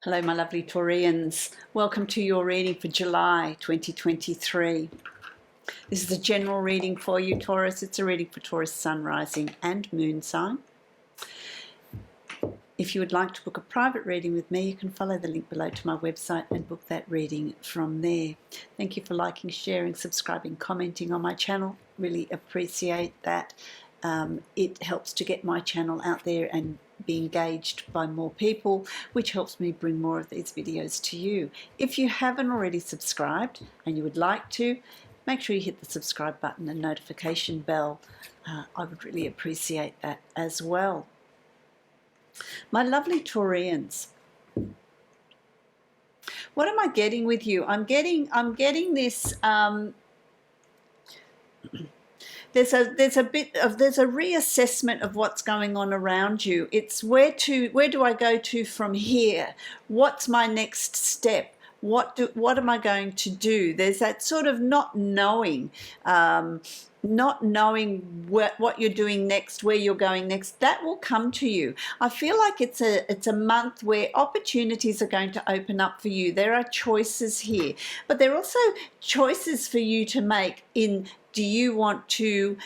Hello, my lovely Taurians. Welcome to your reading for July 2023. This is a general reading for you, Taurus. It's a reading for Taurus sun, rising and moon sign. If you would like to book a private reading with me, you can follow the link below to my website and book that reading from there. Thank you for liking, sharing, subscribing, commenting on my channel. Really appreciate that. It helps to get my channel out there and be engaged by more people, which helps me bring more of these videos to you. If you haven't already subscribed and you would like to, make sure you hit the subscribe button and notification bell. I would really appreciate that as well. My lovely Taurians, what am I getting with you? I'm getting this there's a reassessment of what's going on around you. It's where do I go to from here? What's my next step? What am I going to do? There's that sort of not knowing what you're doing next, where you're going next. That will come to you. I feel like it's a month where opportunities are going to open up for you. There are choices here, but there are also choices for you to make in, do you want to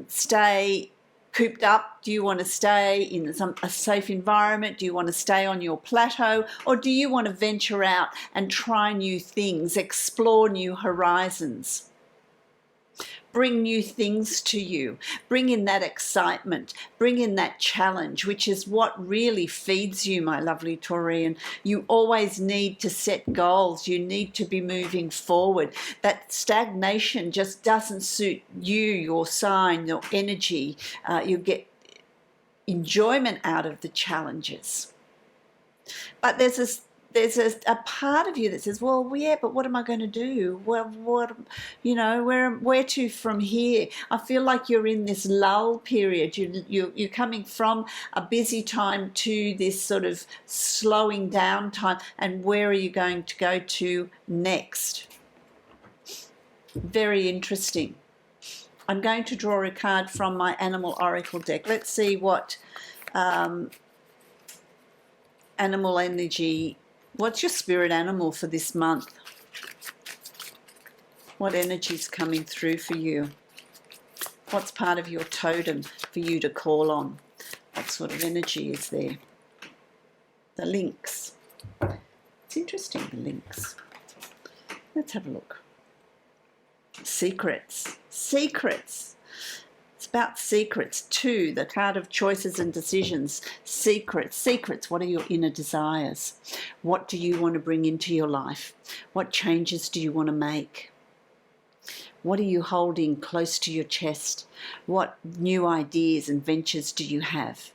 stay cooped up? Do you want to stay in a safe environment? Do you want to stay on your plateau? Or do you want to venture out and try new things, explore new horizons? Bring new things to you, bring in that excitement, bring in that challenge, which is what really feeds you, my lovely Taurian. You always need to set goals. You need to be moving forward. That stagnation just doesn't suit you, your sign, your energy. You get enjoyment out of the challenges. But there's a part of you that says, well, yeah, but what am I going to do? Well, where to from here? I feel like you're in this lull period. You're coming from a busy time to this sort of slowing down time. And where are you going to go to next? Very interesting. I'm going to draw a card from my Animal Oracle deck. Let's see what animal energy. What's your spirit animal for this month? What energy is coming through for you? What's part of your totem for you to call on? What sort of energy is there? The lynx. It's interesting, the lynx. Let's have a look. Secrets. Secrets. It's about secrets too, the card of choices and decisions. Secrets. Secrets. What are your inner desires? What do you want to bring into your life? What changes do you want to make? What are you holding close to your chest? What new ideas and ventures do you have?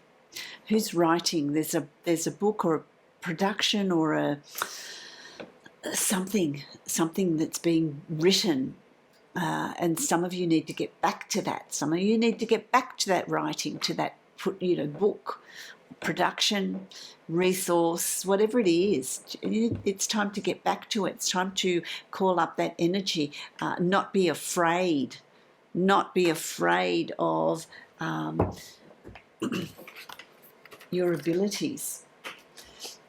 Who's writing? There's a book or a production or something that's being written. And some of you need to get back to that. Some of you need to get back to that writing, to that book, production, resource, whatever it is. It's time to get back to it. It's time to call up that energy. Not be afraid. Not be afraid of your abilities.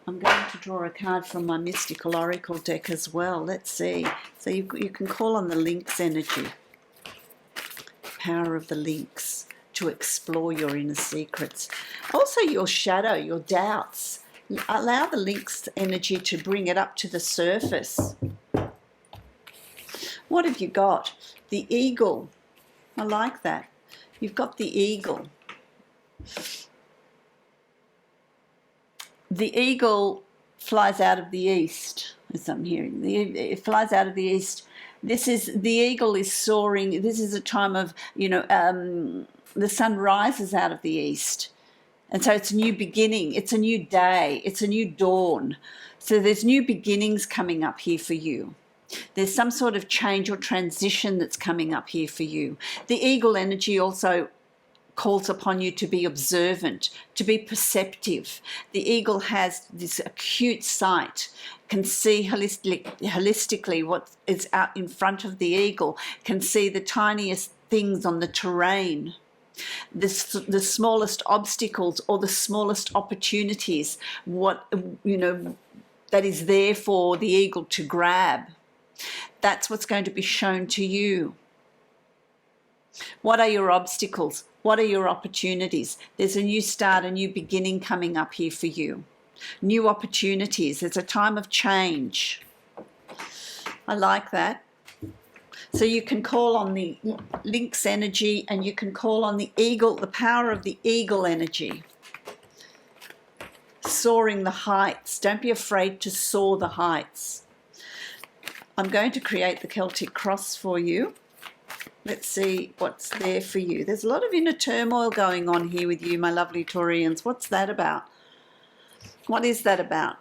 I'm going to draw a card from my Mystical Oracle deck as well. Let's see. So you can call on the lynx energy, power of the lynx, to explore your inner secrets. Also your shadow, your doubts. Allow the lynx energy to bring it up to the surface. What have you got? The eagle. I like that. You've got the eagle. The eagle flies out of the east, as I'm hearing. It flies out of the east. The eagle is soaring. This is a time of, the sun rises out of the east. And so it's a new beginning. It's a new day. It's a new dawn. So there's new beginnings coming up here for you. There's some sort of change or transition that's coming up here for you. The eagle energy also calls upon you to be observant, to be perceptive. The eagle has this acute sight, can see holistically what is out in front of the eagle, can see the tiniest things on the terrain, the smallest obstacles or the smallest opportunities, that is there for the eagle to grab. That's what's going to be shown to you. What are your obstacles? What are your opportunities? There's a new start, a new beginning coming up here for you. New opportunities. There's a time of change. I like that. So you can call on the lynx energy, and you can call on the eagle, the power of the eagle energy. Soaring the heights. Don't be afraid to soar the heights. I'm going to create the Celtic cross for you. Let's see what's there for you. There's a lot of inner turmoil going on here with you, my lovely Taurians. What's that about? What is that about?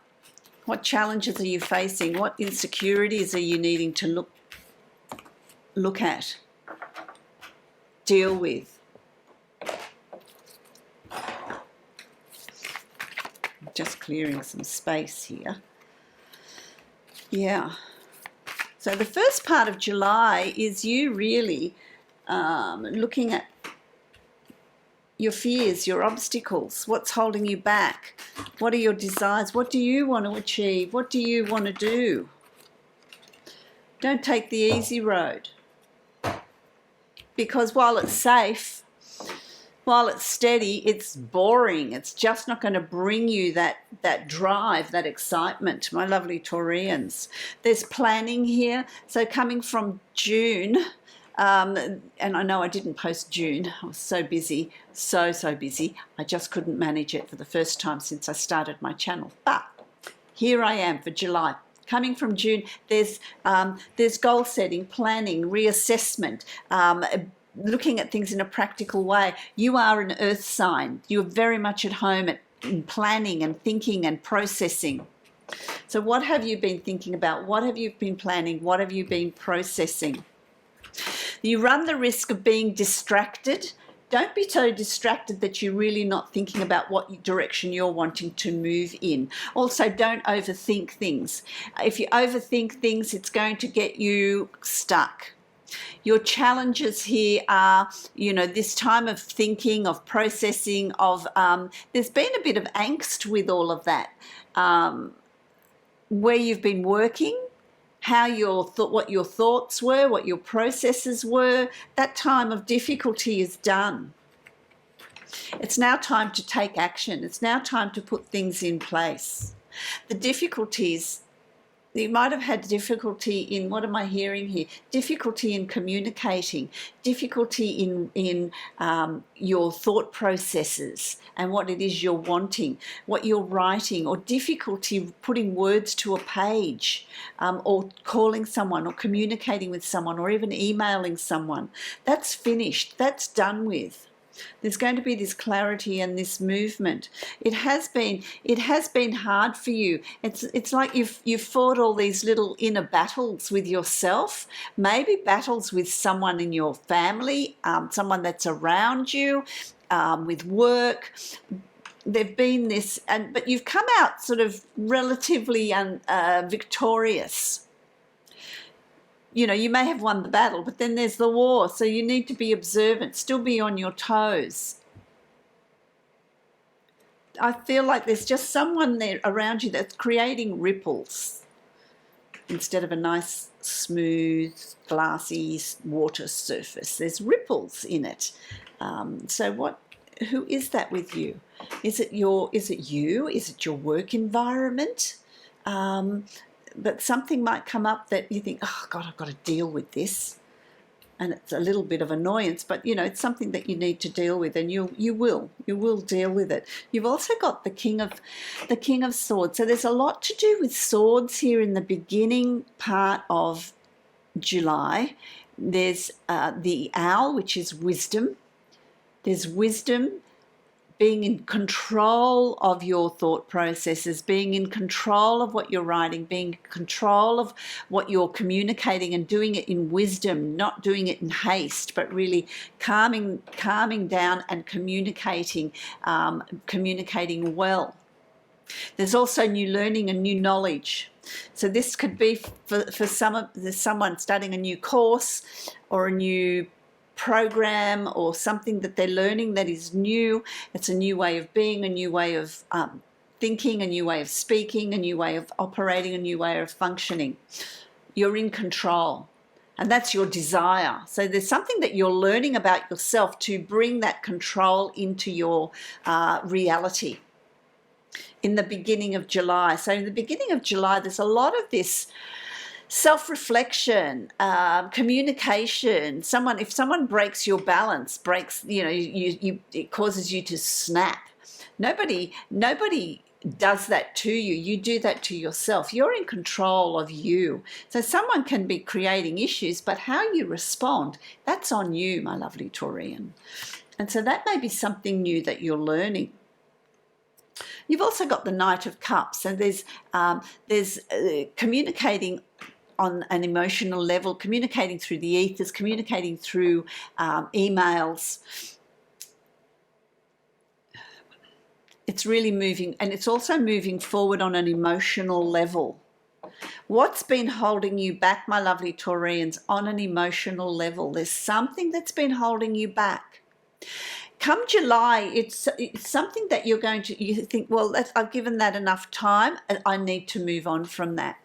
What challenges are you facing? What insecurities are you needing to look at, deal with? Just clearing some space here. Yeah. So the first part of July is you really looking at your fears, your obstacles, what's holding you back, what are your desires, what do you want to achieve, what do you want to do? Don't take the easy road, because while it's safe, while it's steady, it's boring. It's just not going to bring you that drive, that excitement, my lovely Taurians. There's planning here. So coming from June, and I know I didn't post June. I was so busy, so busy. I just couldn't manage it for the first time since I started my channel. But here I am for July. Coming from June, there's goal setting, planning, reassessment, looking at things in a practical way. You are an earth sign. You're very much at home in planning and thinking and processing. So what have you been thinking about? What have you been planning? What have you been processing? You run the risk of being distracted. Don't be so distracted that you're really not thinking about what direction you're wanting to move in. Also, don't overthink things. If you overthink things, it's going to get you stuck. Your challenges here are, this time of thinking, of processing, there's been a bit of angst with all of that. Where you've been working, what your thoughts were, what your processes were, that time of difficulty is done. It's now time to take action. It's now time to put things in place. The difficulties, you might have had difficulty in, what am I hearing here? Difficulty in communicating, difficulty in your thought processes and what it is you're wanting, what you're writing, or difficulty putting words to a page, or calling someone, or communicating with someone, or even emailing someone. That's finished. That's done with. There's going to be this clarity and this movement. It has been hard for you. It's like you've fought all these little inner battles with yourself, maybe battles with someone in your family, someone that's around you, with work. There've been this, but you've come out sort of relatively victorious. You may have won the battle, but then there's the war. So you need to be observant, still be on your toes. I feel like there's just someone there around you that's creating ripples instead of a nice, smooth, glassy water surface. There's ripples in it. Who is that with you? Is it you? Is it your work environment? But something might come up that you think, oh God, I've got to deal with this, and it's a little bit of annoyance, but it's something that you need to deal with, and you will deal with it. You've also got the King of Swords, so there's a lot to do with swords here in the beginning part of July. There's the owl, which is wisdom. There's wisdom. Being in control of your thought processes, being in control of what you're writing, being in control of what you're communicating, and doing it in wisdom, not doing it in haste, but really calming down and communicating well. There's also new learning and new knowledge. So this could be for someone starting a new course or a new program or something that they're learning that is new. It's a new way of being, a new way of thinking, a new way of speaking, a new way of operating, a new way of functioning. You're in control. And that's your desire. So there's something that you're learning about yourself to bring that control into your reality in the beginning of July. So in the beginning of July, there's a lot of this self-reflection, communication. If someone breaks your balance, it causes you to snap. Nobody does that to you. You do that to yourself. You're in control of you. So someone can be creating issues, but how you respond, that's on you, my lovely Taurian. And so that may be something new that you're learning. You've also got the Knight of Cups, and there's communicating on an emotional level, communicating through the ethers, communicating through emails. It's really moving, and it's also moving forward on an emotional level. What's been holding you back, my lovely Taurians, on an emotional level? There's something that's been holding you back. Come July, it's something that you think, well, I've given that enough time, and I need to move on from that.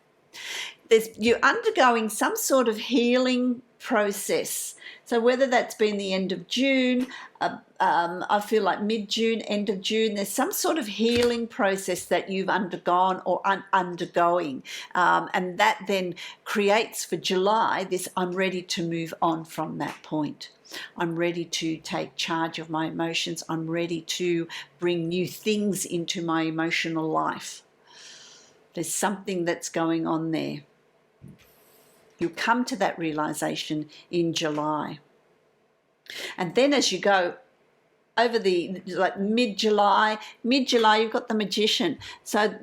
You're undergoing some sort of healing process. So whether that's been the end of June, I feel like mid-June, end of June, there's some sort of healing process that you've undergone or undergoing. And that then creates for July this, I'm ready to move on from that point. I'm ready to take charge of my emotions. I'm ready to bring new things into my emotional life. There's something that's going on there. You'll come to that realization in July. And then as you go over mid-July, you've got the Magician. So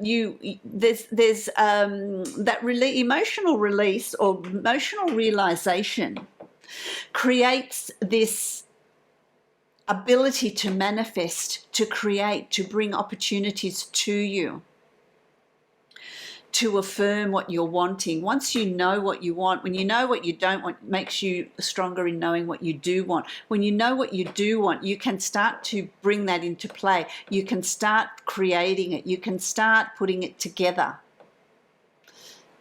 there's that emotional release or emotional realization creates this ability to manifest, to create, to bring opportunities to you, to affirm what you're wanting. Once you know what you want, when you know what you don't want, it makes you stronger in knowing what you do want. When you know what you do want, you can start to bring that into play. You can start creating it. You can start putting it together.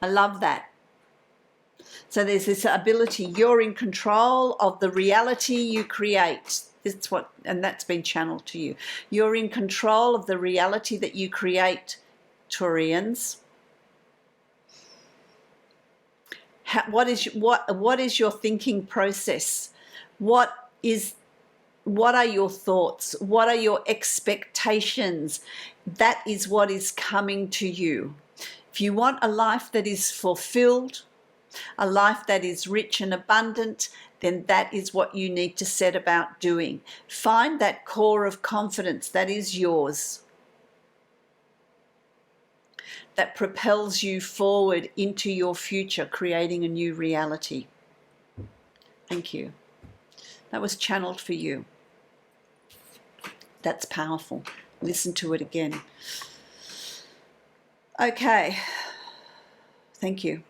I love that. So there's this ability, you're in control of the reality you create. And that's been channeled to you. You're in control of the reality that you create, Taurians. What is your thinking process? What are your thoughts? What are your expectations? That is what is coming to you. If you want a life that is fulfilled, a life that is rich and abundant, then that is what you need to set about doing. Find that core of confidence that is yours, that propels you forward into your future, creating a new reality. Thank you. That was channeled for you. That's powerful. Listen to it again. Okay. Thank you.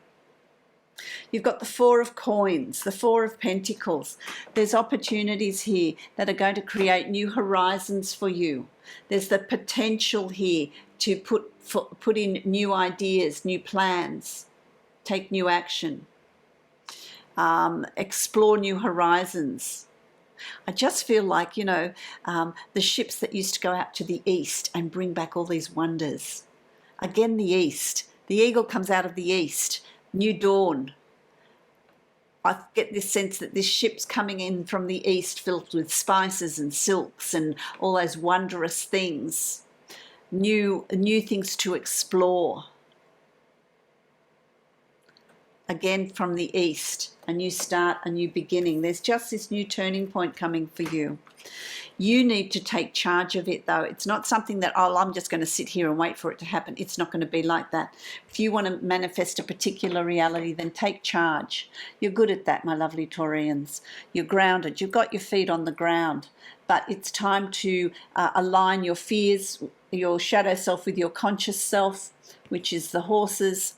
You've got the Four of Coins, the Four of Pentacles. There's opportunities here that are going to create new horizons for you. There's the potential here to put in new ideas, new plans, take new action, explore new horizons. I just feel like, the ships that used to go out to the east and bring back all these wonders. Again, the east. The eagle comes out of the east. New dawn. I get this sense that this ship's coming in from the east filled with spices and silks and all those wondrous things. New things to explore. Again, from the east, a new start, a new beginning. There's just this new turning point coming for you. You need to take charge of it, though. It's not something that, I'm just going to sit here and wait for it to happen. It's not going to be like that. If you want to manifest a particular reality, then take charge. You're good at that, my lovely Taurians. You're grounded. You've got your feet on the ground. But it's time to align your fears, your shadow self with your conscious self, which is the horses.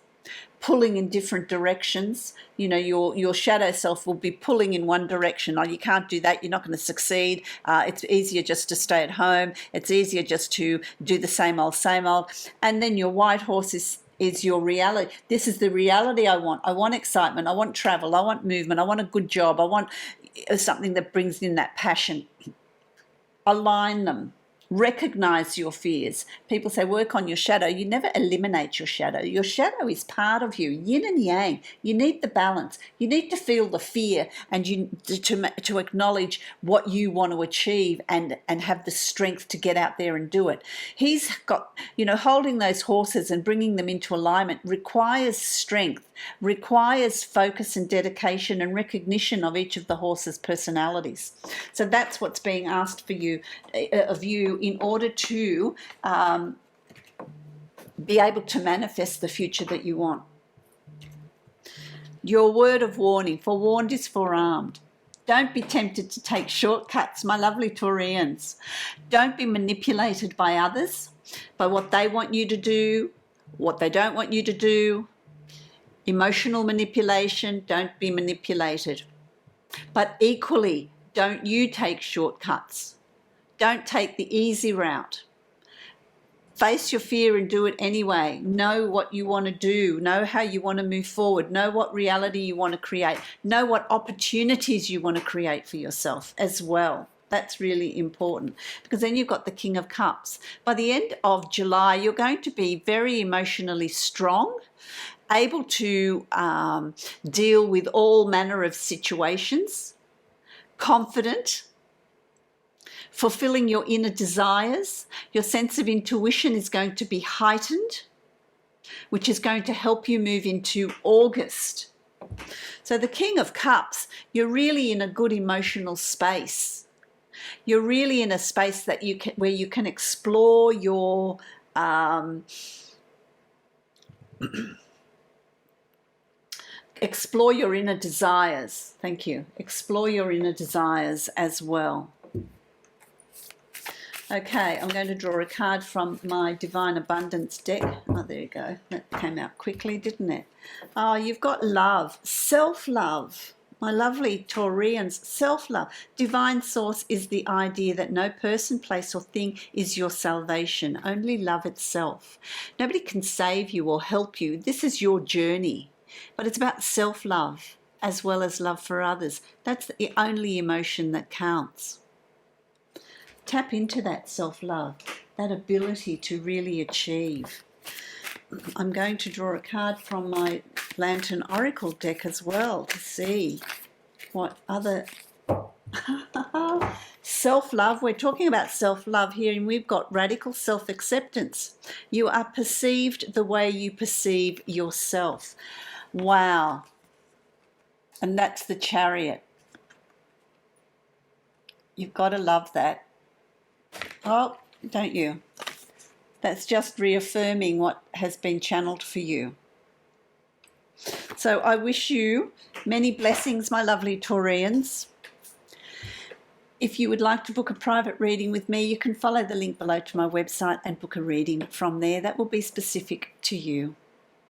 pulling in different directions. You know, your shadow self will be pulling in one direction. Oh, you can't do that. You're not going to succeed. It's easier just to stay at home. It's easier just to do the same old, same old. And then your white horse is your reality. This is the reality I want. I want excitement. I want travel. I want movement. I want a good job. I want something that brings in that passion. Align them. Recognize your fears. People say work on your shadow. You never eliminate your shadow. Your shadow is part of you, yin and yang. You need the balance. You need to feel the fear and to acknowledge what you want to achieve and have the strength to get out there and do it. He's got, holding those horses and bringing them into alignment requires strength, requires focus and dedication and recognition of each of the horses' personalities. So that's what's being asked of you in order to be able to manifest the future that you want. Your word of warning: forewarned is forearmed. Don't be tempted to take shortcuts, my lovely Taurians. Don't be manipulated by others, by what they want you to do, what they don't want you to do. Emotional manipulation, don't be manipulated. But equally, don't you take shortcuts. Don't take the easy route. Face your fear and do it anyway. Know what you want to do. Know how you want to move forward. Know what reality you want to create. Know what opportunities you want to create for yourself as well. That's really important, because then you've got the King of Cups. By the end of July, you're going to be very emotionally strong, able to deal with all manner of situations, confident, fulfilling your inner desires. Your sense of intuition is going to be heightened, which is going to help you move into August. So the King of Cups, you're really in a good emotional space. You're really in a space that where you can explore your explore your inner desires. Thank you. Explore your inner desires as well. Okay, I'm going to draw a card from my Divine Abundance deck. Oh, there you go. That came out quickly, didn't it? Oh, you've got love, self-love. My lovely Taurians, self-love. Divine source is the idea that no person, place or thing is your salvation, only love itself. Nobody can save you or help you. This is your journey. But it's about self-love as well as love for others. That's the only emotion that counts. Tap into that self-love, that ability to really achieve. I'm going to draw a card from my Lantern Oracle deck as well to see what other... Self-love. We're talking about self-love here, and we've got radical self-acceptance. You are perceived the way you perceive yourself. Wow. And that's the Chariot. You've got to love that. Oh, don't you? That's just reaffirming what has been channeled for you. So I wish you many blessings, my lovely Taurians. If you would like to book a private reading with me, you can follow the link below to my website and book a reading from there. That will be specific to you.